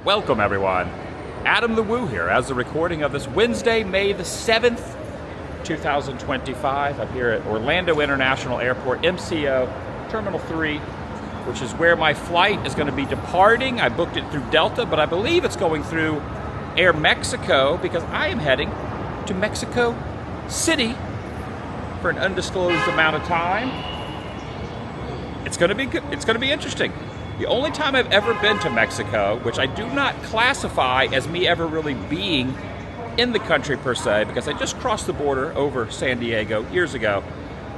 Welcome everyone. Adam the Woo here as the recording of this Wednesday, May the 7th, 2025. I'm here at Orlando International Airport, MCO, Terminal 3, which is where my flight is going to be departing. I booked it through Delta, but I believe it's going through Aeromexico because I am heading to Mexico City for an undisclosed amount of time. It's going to be good. It's going to be interesting. The only time I've ever been to Mexico, which I do not classify as me ever really being in the country per se, because I just crossed the border over San Diego years ago.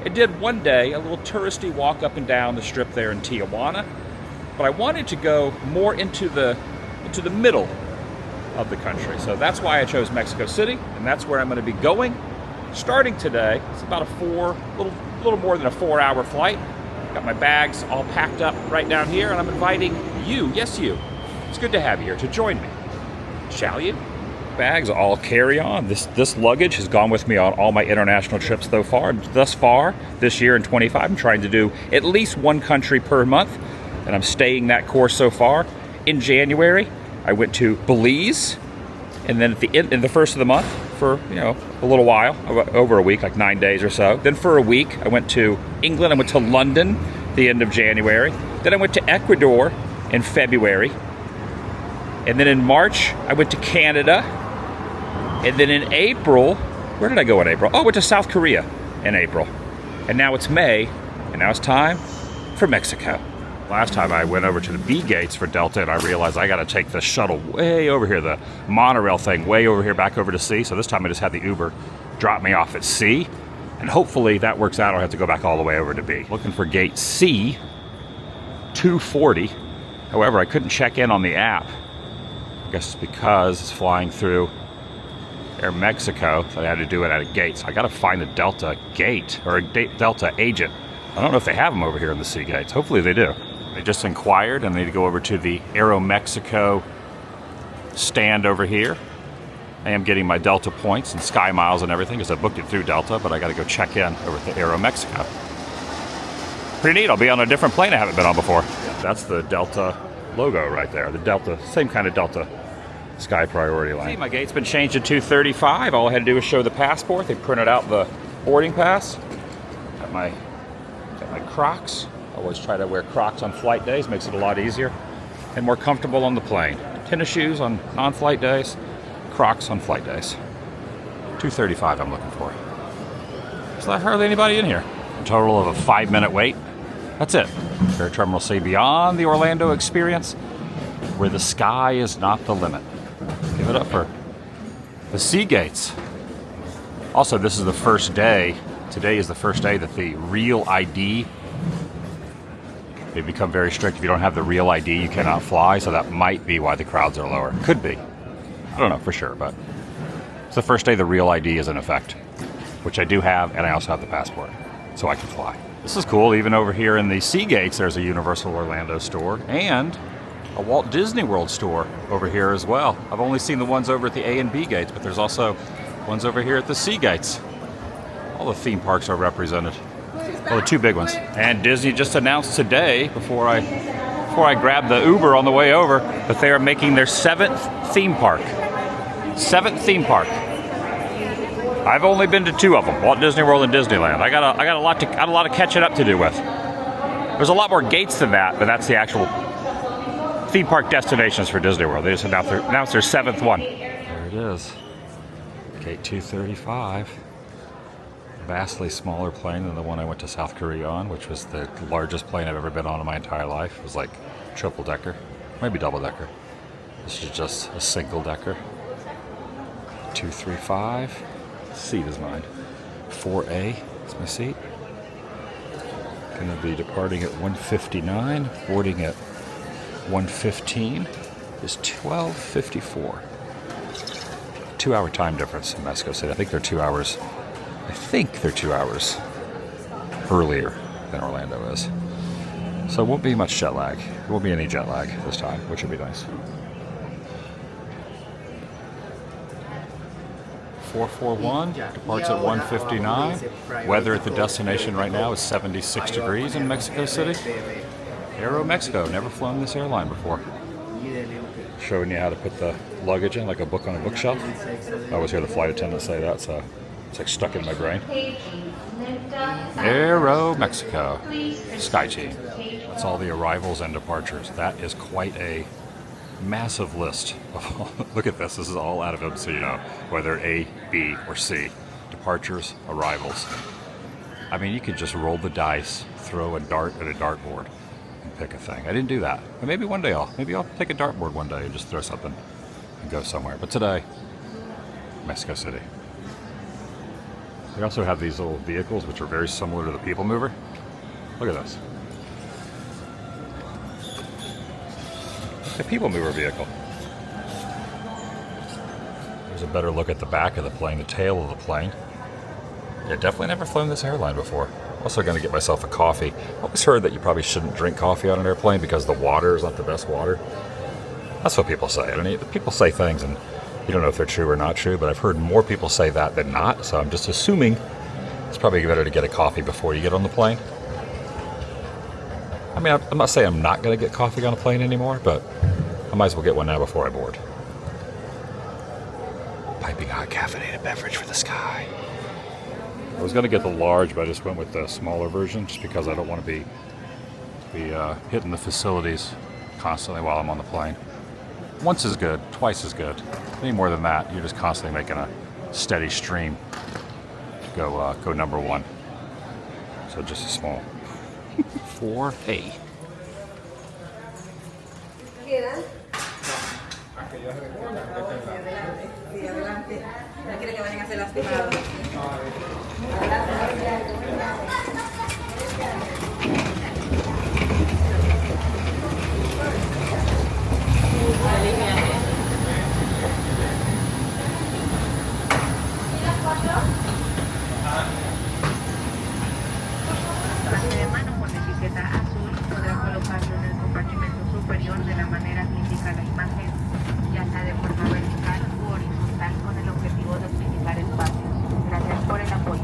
I did one day a little touristy walk up and down the strip there in Tijuana, but I wanted to go more into the middle of the country. So that's why I chose Mexico City, and that's where I'm going to be going. Starting today, it's about a little more than a 4-hour flight. Got my bags all packed up right down here, and I'm inviting you, yes you, it's good to have you here, to join me. Shall you? Bags all carry on. This luggage has gone with me on all my international trips thus far this year in 25. I'm trying to do at least one country per month, and I'm staying that course so far. In January, I went to Belize, and then in the first of the month for a little while, over a week, like 9 days or so. Then for a week, I went to England. I went to London the end of January. Then I went to Ecuador in February. And then in March, I went to Canada. And then in April, where did I go in April? Oh, I went to South Korea in April. And now it's May, and now it's time for Mexico. Last time I went over to the B gates for Delta, and I realized I got to take the shuttle way over here, the monorail thing way over here, back over to C. So this time I just had the Uber drop me off at C, and hopefully that works out. I don't have to go back all the way over to B. Looking for gate C, 240. However, I couldn't check in on the app. I guess it's because it's flying through Aeromexico, so I had to do it at a gate. So I got to find a Delta gate or a Delta agent. I don't know if they have them over here in the C gates. Hopefully they do. I just inquired and I need to go over to the Aeromexico stand over here. I am getting my Delta points and Sky Miles and everything because I booked it through Delta, but I got to go check in over at the Aeromexico. Pretty neat. I'll be on a different plane I haven't been on before. That's the Delta logo right there. The Delta, same kind of Delta Sky Priority line. See, my gate's been changed to 235. All I had to do was show the passport. They printed out the boarding pass. Got my Crocs. I always try to wear Crocs on flight days. Makes it a lot easier and more comfortable on the plane. Tennis shoes on non-flight days. Crocs on flight days. 235 I'm looking for. There's not hardly anybody in here. A total of a 5-minute wait. That's it. Air Terminal C, beyond the Orlando experience, where the sky is not the limit. Give it up for the C gates. Also, this is the first day. Today is the first day that the real ID, they become very strict. If you don't have the real ID, you cannot fly. So that might be why the crowds are lower. Could be. I don't know for sure, but it's the first day the real ID is in effect, which I do have, and I also have the passport, so I can fly. This is cool. Even over here in the C gates, there's a Universal Orlando store and a Walt Disney World store over here as well. I've only seen the ones over at the A and B gates, but there's also ones over here at the C gates. All the theme parks are represented. Well, the two big ones. And Disney just announced today, before I grabbed the Uber on the way over, that they are making their 7th theme park. 7th theme park. I've only been to 2 of them, Walt Disney World and Disneyland. I got a lot of catching up to do with. There's a lot more gates than that, but that's the actual theme park destinations for Disney World. They just announced their 7th one. There it is. Gate 235. Vastly smaller plane than the one I went to South Korea on, which was the largest plane I've ever been on in my entire life. It was like triple decker, maybe double decker. This is just a single decker. 235. Seat is mine. 4A is my seat. Gonna be departing at 1:59, boarding at 1:15. It's 12:54. 2-hour time difference in Mexico City. I think they're 2 hours earlier than Orlando is. So it won't be much jet lag. There won't be any jet lag this time, which would be nice. 441 departs at 1:59. Weather at the destination right now is 76 degrees in Mexico City. Aeromexico, never flown this airline before. showing you how to put the luggage in, like a book on a bookshelf. I always hear the flight attendant say that, so it's like stuck in my brain. Aeromexico, SkyTeam. That's all the arrivals and departures. That is quite a massive list. Look at this. This is all out of MCO, whether A, B, or C. Departures, arrivals. I mean, you could just roll the dice, throw a dart at a dartboard, and pick a thing. I didn't do that. But maybe one day I'll take a dartboard one day and just throw something and go somewhere. But today, Mexico City. We also have these little vehicles which are very similar to the People Mover. Look at this. A People Mover vehicle. There's a better look at the back of the plane, the tail of the plane. Yeah, definitely never flown this airline before. Also going to get myself a coffee. I always heard that you probably shouldn't drink coffee on an airplane because the water is not the best water. That's what people say. I mean, people say things and you don't know if they're true or not true, but I've heard more people say that than not, so I'm just assuming it's probably better to get a coffee before you get on the plane. I mean, I'm not saying I'm not going to get coffee on a plane anymore, but I might as well get one now before I board. Piping hot caffeinated beverage for the sky. I was going to get the large, but I just went with the smaller version just because I don't want to be hitting the facilities constantly while I'm on the plane. Once is good, twice is good. Any more than that, you're just constantly making a steady stream go number one. So just a small 4A. De mano con etiqueta azul podrá colocarlo en el compartimento superior de la manera que indica la imagen, ya sea de forma vertical u horizontal con el objetivo de optimizar espacios. Gracias por el apoyo.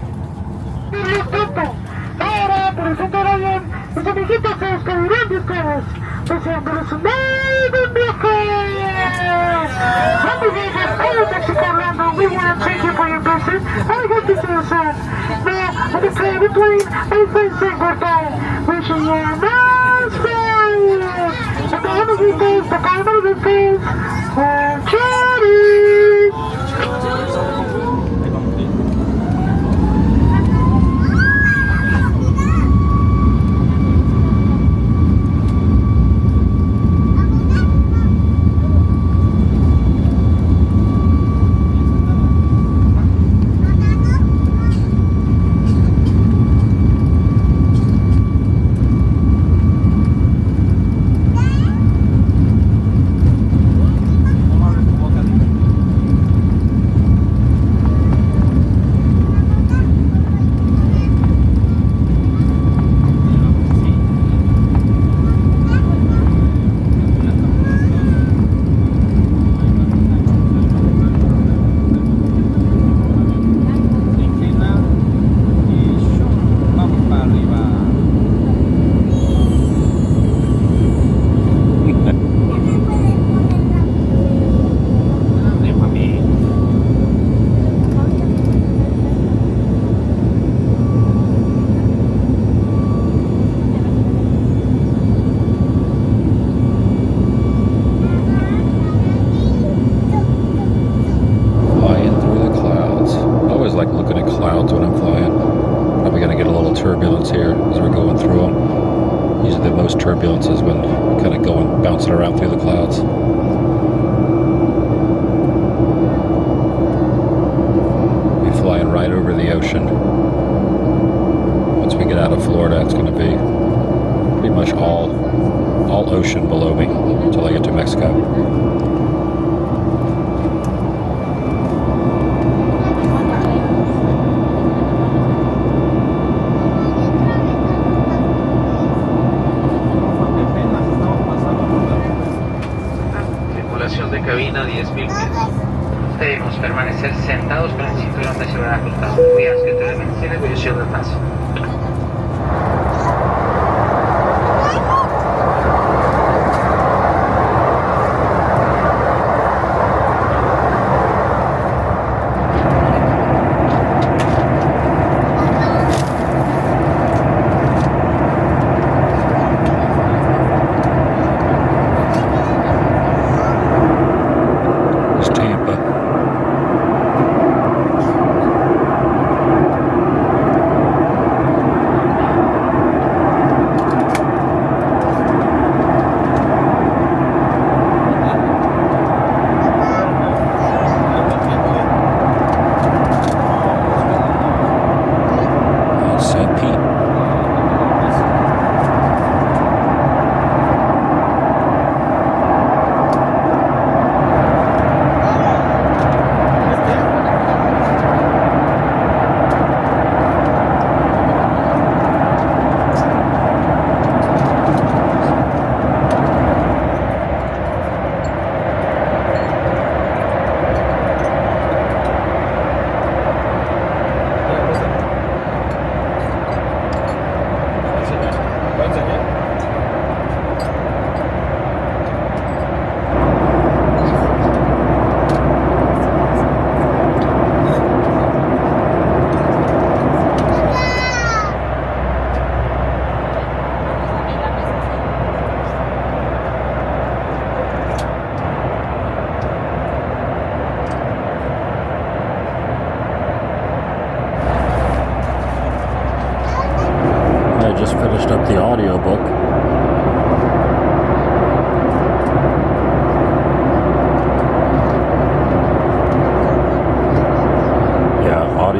Ahora presentará bien los amiguitos que despedirán de ustedes, deseándoles un muy buen viaje. Amiguitos, Aeromexico Orlando, we want to thank you for your visit. I hope to see you soon. Now, on the plane between, I say goodbye. Wishing you a nice day. At the end of the day, the final of the face, turbulence has been kind of going, bouncing around through the clouds. We're flying right over the ocean. Once we get out of Florida, it's going to be pretty much all ocean below me until I get to Mexico. De cabina 10.000 pies. Debemos permanecer sentados con el cinturón de seguridad ajustado. We ask you to remain seated with your shield fastened.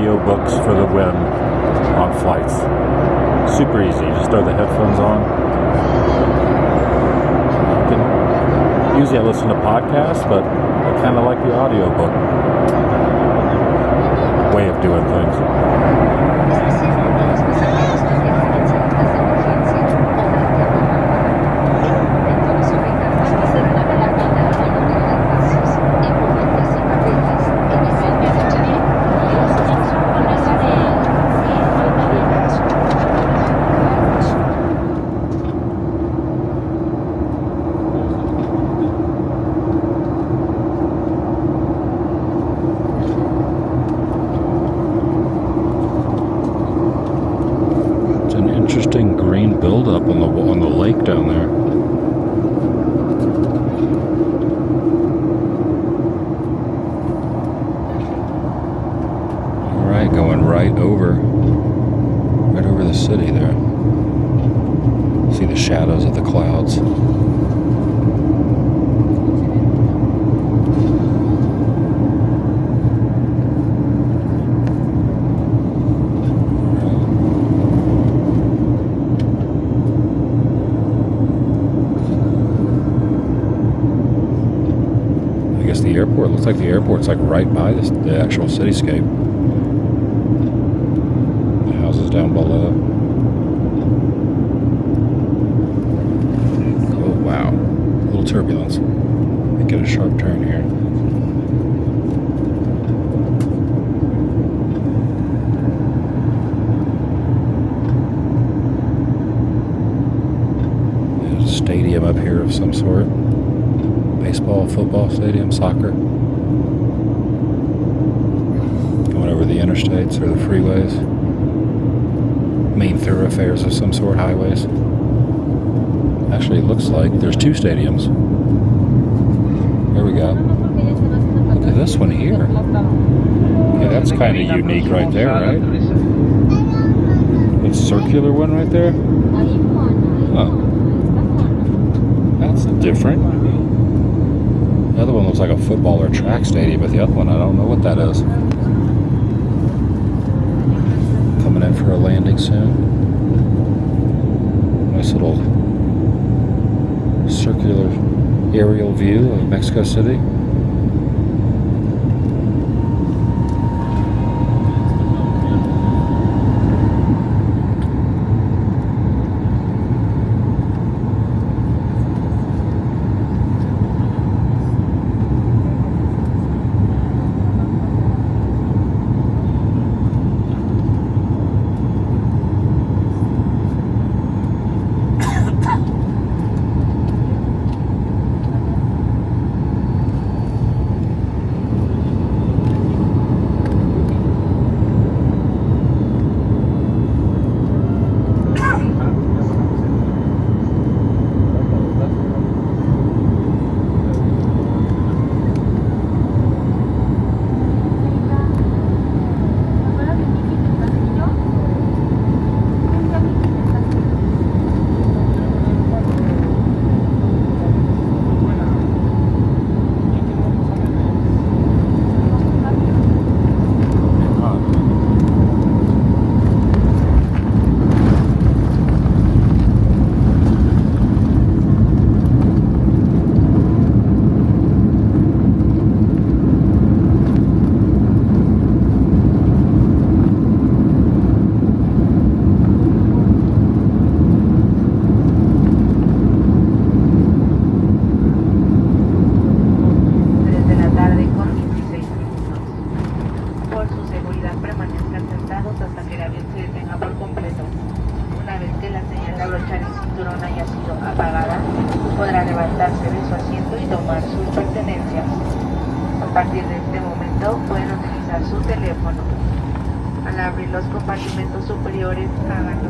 audiobooks for the win on flights. Super easy. You just throw the headphones on. Usually I listen to podcasts, but I kind of like the audiobook way of doing things. Interesting green buildup on the lake down there. All right, going right over the city there. See the shadows of the clouds. The airport looks like the airport's like right by the actual cityscape. The houses down below. Oh wow, a little turbulence. They get a sharp turn here. There's a stadium up here of some sort. Baseball, football stadium, soccer. Going over the interstates or the freeways. Main thoroughfares of some sort, highways. Actually, it looks like there's two stadiums. There we go. Look at this one here. Yeah, that's kind of unique right there, right? It's a circular one right there. Huh. That's different. The other one looks like a football or track stadium, but the other one, I don't know what that is. Coming in for a landing soon. Nice little circular aerial view of Mexico City. A partir de este momento pueden utilizar su teléfono. Al abrir los compartimentos superiores, háganlo.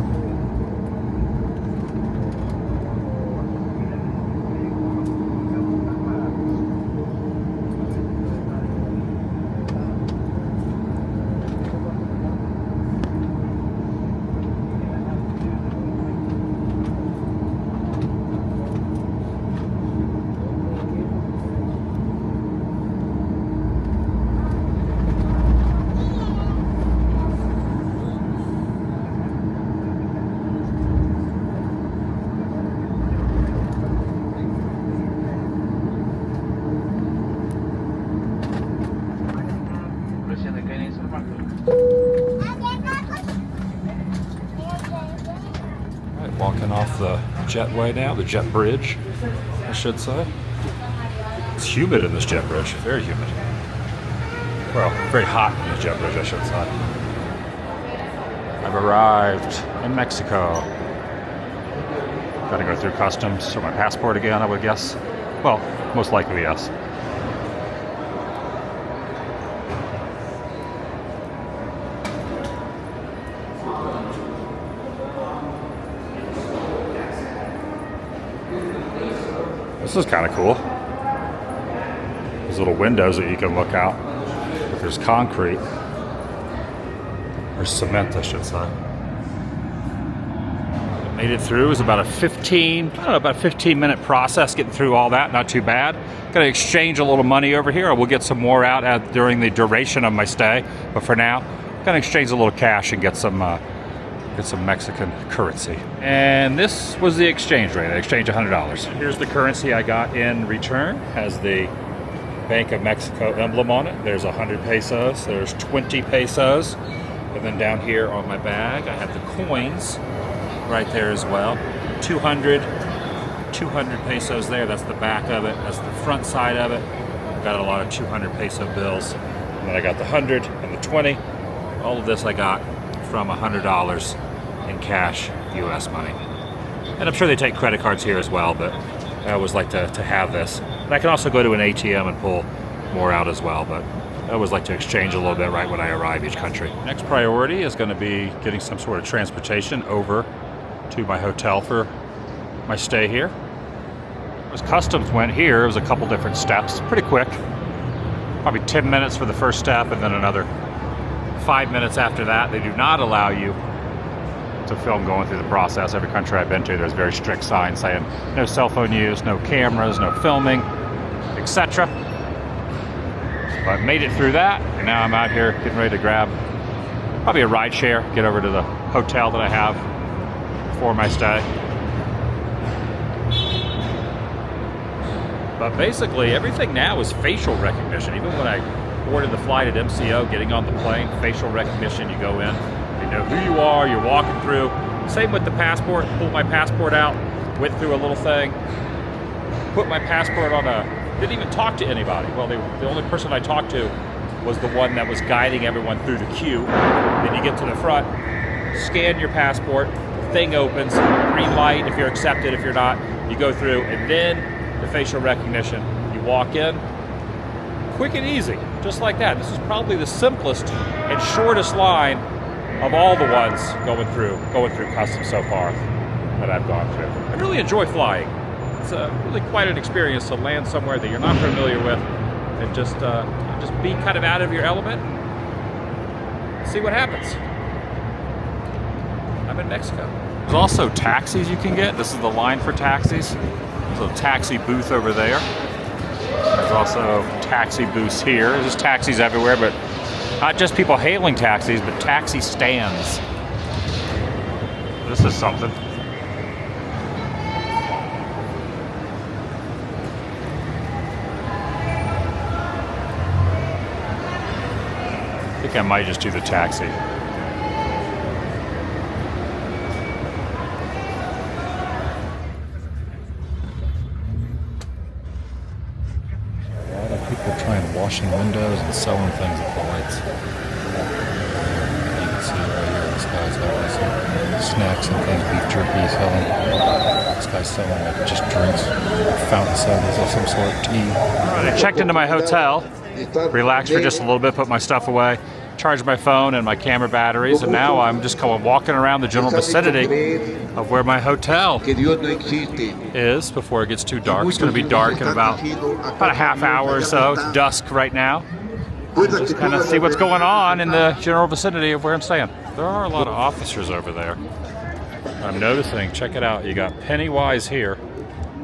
Walking off the jetway now, the jet bridge, I should say. It's humid in this jet bridge, very humid. Well, very hot in this jet bridge, I should say. I've arrived in Mexico. Gotta go through customs for my passport again, I would guess. Well, most likely yes. This is kind of cool. There's little windows that you can look out. But there's concrete. Or cement, I should say. Made it through. It was about a 15-minute process getting through all that. Not too bad. Gonna exchange a little money over here. I will get some more out during the duration of my stay. But for now, gonna exchange a little cash and get some Mexican currency. And this was the exchange rate. I exchanged $100. Here's the currency I got in return. Has the Bank of Mexico emblem on it. There's 100 pesos. There's 20 pesos. And then down here on my bag, I have the coins right there as well. 200 pesos there. That's the back of it. That's the front side of it. Got a lot of 200 peso bills. And then I got the 100 and the 20. All of this I got from $100 in cash, US money. And I'm sure they take credit cards here as well, but I always like to have this. And I can also go to an ATM and pull more out as well, but I always like to exchange a little bit right when I arrive each country. Next priority is going to be getting some sort of transportation over to my hotel for my stay here. As customs went here, it was a couple different steps, pretty quick. Probably 10 minutes for the first step and then another 5 minutes after that. They do not allow you to film going through the process. Every country I've been to, there's very strict signs saying no cell phone use, no cameras, no filming, etc. But I made it through that, and now I'm out here getting ready to grab probably a ride share, get over to the hotel that I have for my stay. But basically, everything now is facial recognition. Even when I boarded the flight at MCO, getting on the plane, facial recognition, you go in, they know who you are, you're walking through. Same with the passport, pulled my passport out, went through a little thing, put my passport on didn't even talk to anybody. Well, the only person I talked to was the one that was guiding everyone through the queue. Then you get to the front, scan your passport, the thing opens, green light if you're accepted, if you're not, you go through, and then the facial recognition. You walk in, quick and easy, just like that. This is probably the simplest and shortest line of all the ones going through customs so far that I've gone through. I really enjoy flying. It's really quite an experience to land somewhere that you're not familiar with and just be kind of out of your element and see what happens. I'm in Mexico. There's also taxis you can get. This is the line for taxis. There's a taxi booth over there. There's also taxi booths here. There's taxis everywhere, but not just people hailing taxis, but taxi stands. This is something. I think I might just do the taxi. People trying washing windows and selling things at the lights. You can see right here, this guy's got some snacks and things, beef jerky selling. This guy's selling like just drinks, fountain sodas of some sort, tea. Alright, I checked into my hotel, relaxed for just a little bit, put my stuff away, charged my phone and my camera batteries, and now I'm just kind of walking around the general vicinity of where my hotel is before it gets too dark. It's going to be dark in about a half hour or so. It's dusk right now. Just kind of see what's going on in the general vicinity of where I'm staying. There are a lot of officers over there. I'm noticing, check it out, you got Pennywise here,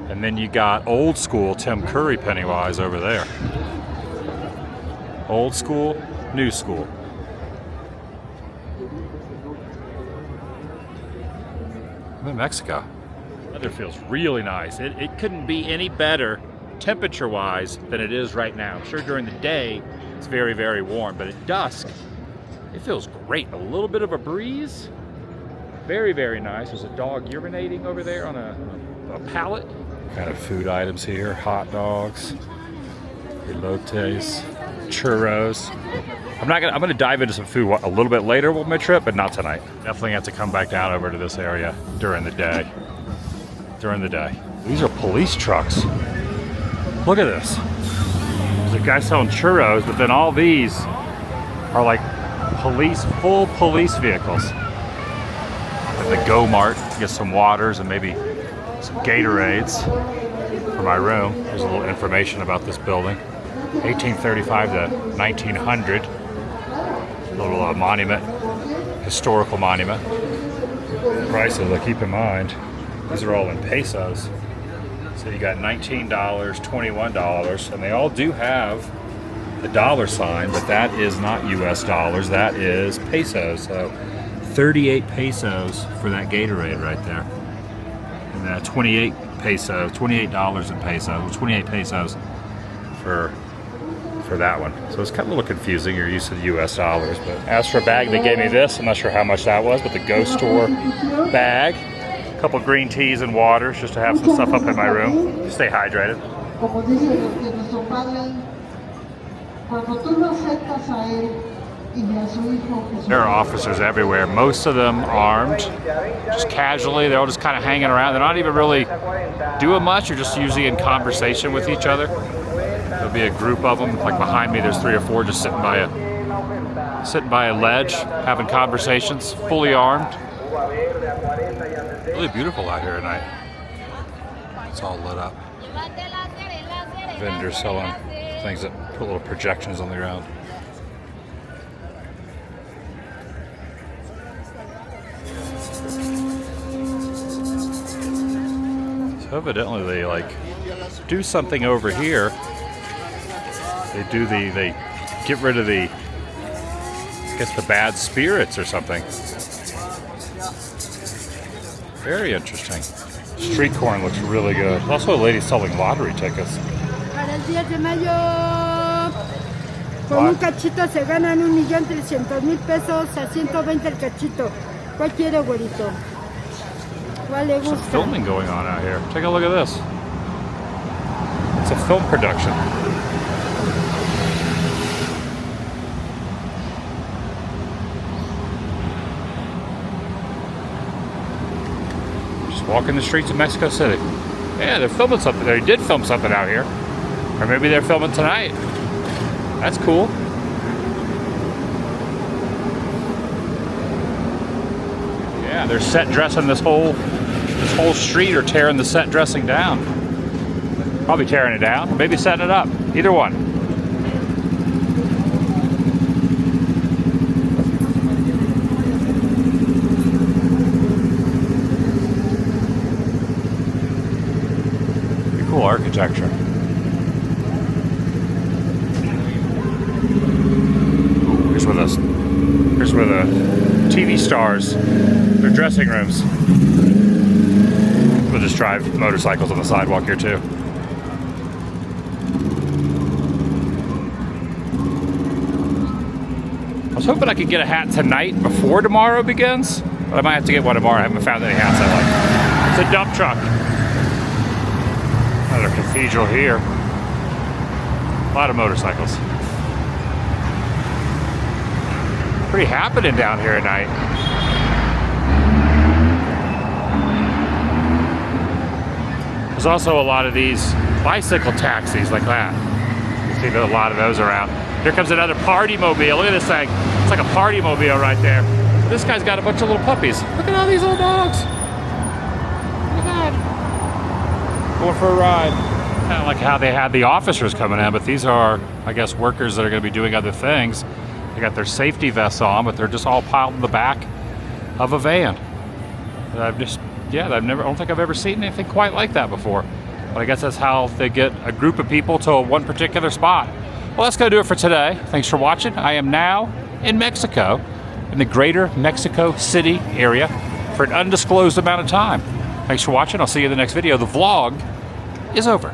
and then you got old school Tim Curry Pennywise over there. Old school, new school. I'm in Mexico. Weather feels really nice. It couldn't be any better temperature-wise than it is right now. I'm sure during the day it's very, very warm, but at dusk it feels great. A little bit of a breeze. Very, very nice. There's a dog urinating over there on a pallet. Kind of food items here. Hot dogs, elotes, churros. I'm gonna dive into some food a little bit later on my trip, but not tonight. Definitely have to come back down over to this area during the day. These are police trucks. Look at this. There's a guy selling churros, but then all these are like full police vehicles. At the Go Mart, get some waters and maybe some Gatorades for my room. There's a little information about this building. 1835 to 1900. Little monument, historical monument. Prices, I keep in mind, these are all in pesos. So you got $19, $21, and they all do have the dollar sign, but that is not US dollars, that is pesos. So 38 pesos for that Gatorade right there. And that $28 in pesos, 28 pesos for that one. So it's kind of a little confusing. You're used to the US dollars, but as for a bag, they gave me this. I'm not sure how much that was, but the Go Store bag. A couple green teas and waters just to have some stuff up in my room. Stay hydrated. There are officers everywhere, most of them armed, just casually. They're all just kind of hanging around. They're not even really doing much. You're just usually in conversation with each other. There'll be a group of them. Like behind me, there's 3 or 4 just sitting by a ledge, having conversations, fully armed. Really beautiful out here tonight. It's all lit up. Vendors selling things that put little projections on the ground. So evidently they like do something over here. They get rid of the, I guess, the bad spirits or something. Very interesting. Street corn looks really good. Also a lady selling lottery tickets. Para el 10 de mayo, con un cachito se ganan 1.300.000 pesos a 120 el cachito. ¿Cuál quiere, güerito? ¿Cuál le Some gusta? filming going on out here. Take a look at this. It's a film production. Just walking the streets of Mexico City. Yeah, they're filming something. They did film something out here. Or maybe they're filming tonight. That's cool. Yeah, they're set dressing this whole street, or tearing the set dressing down. Probably tearing it down, maybe setting it up. Either one. Pretty cool architecture. Here's where the TV stars, their dressing rooms. We'll just drive motorcycles on the sidewalk here too. I was hoping I could get a hat tonight before tomorrow begins, but I might have to get one tomorrow. I haven't found any hats I like. It's a dump truck. Another cathedral here. A lot of motorcycles. Pretty happening down here at night. There's also a lot of these bicycle taxis like that. You see a lot of those around. Here comes another party mobile. Look at this thing. It's like a party mobile right there. This guy's got a bunch of little puppies. Look at all these little dogs. Look at that. Going for a ride. Kind of like how they had the officers coming in, but these are, I guess, workers that are going to be doing other things. They got their safety vests on, but they're just all piled in the back of a van. And I don't think I've ever seen anything quite like that before. But I guess that's how they get a group of people to one particular spot. Well, that's going to do it for today. Thanks for watching. I am now in Mexico, in the greater Mexico City area, for an undisclosed amount of time. Thanks for watching. I'll see you in the next video. The vlog is over.